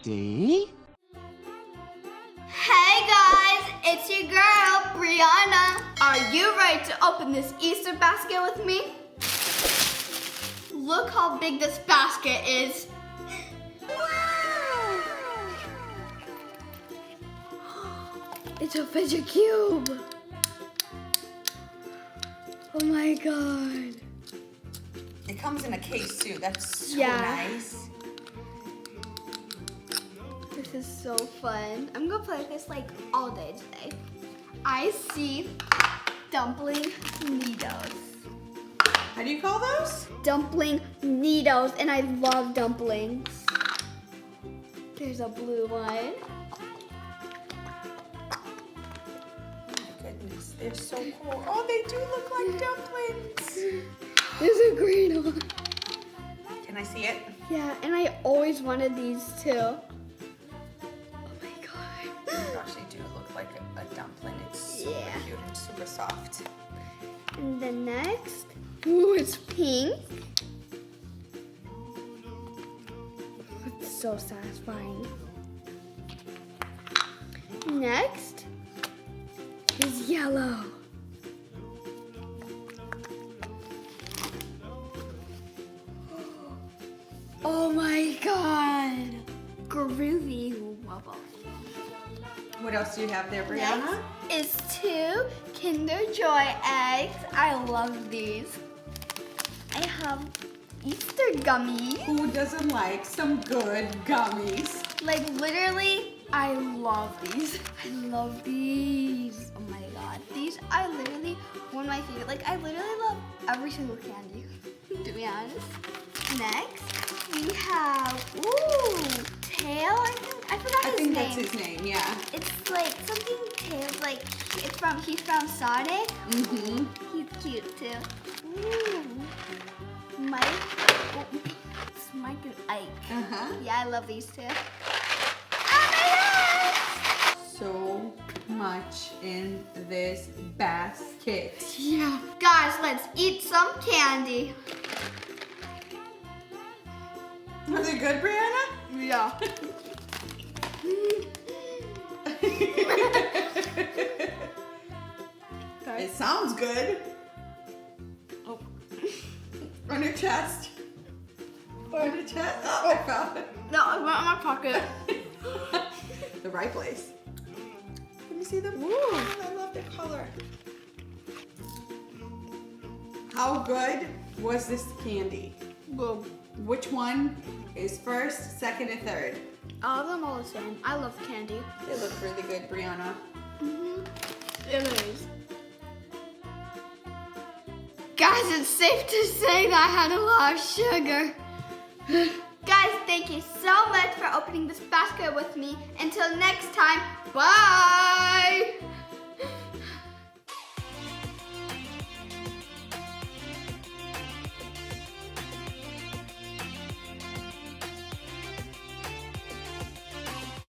See? Hey guys, it's your girl, Brianna. Are you ready to open this Easter basket with me? Look how big this basket is. Wow! It's a fidget cube. Oh my god. It comes in a case too. That's so Yeah. nice. This is so fun. I'm gonna play with this like all day today. I see dumpling needles. How do you call those? Dumpling needles, and I love dumplings. There's a blue one. Oh my goodness, they're so cool. Oh, they do look like dumplings. There's a green one. Can I see it? Yeah, and I always wanted these too. Oh my god. Oh my gosh, they do look like a dumpling. It's super Yeah. cute and super soft. And the next, ooh, it's pink. It's so satisfying. Next is yellow. Oh my god. Groovy wobble. What else do you have there, Brianna? Next is 2 Kinder Joy eggs. I love these. I have Easter gummies. Who doesn't like some good gummies? Like literally, I love these. I love these. Oh my god. These are literally one of my favorite. Like I literally love every single candy, to be honest. Next, we have, ooh, Tail, I forgot his name. That's his name, yeah. It's like something Tail, like he's from Sonic. Mm-hmm. He's cute too. Ooh. Mike, oh, it's Mike and Ike. Uh-huh. Yeah, I love these two. Oh my god! So much in this basket. Yeah. Guys, let's eat some candy. Are they good, Brianna? Yeah. It sounds good. Oh. On your chest. On your chest. Oh, I found it. No, I went in my pocket. The right place. Let me see them. Ooh. I love the color. How good was this candy? Boom. Which one is first, second, and third? All of them are the same. I love candy. They look really good, Brianna. It is. Guys, it's safe to say that I had a lot of sugar. Guys, thank you so much for opening this basket with me. Until next time, bye!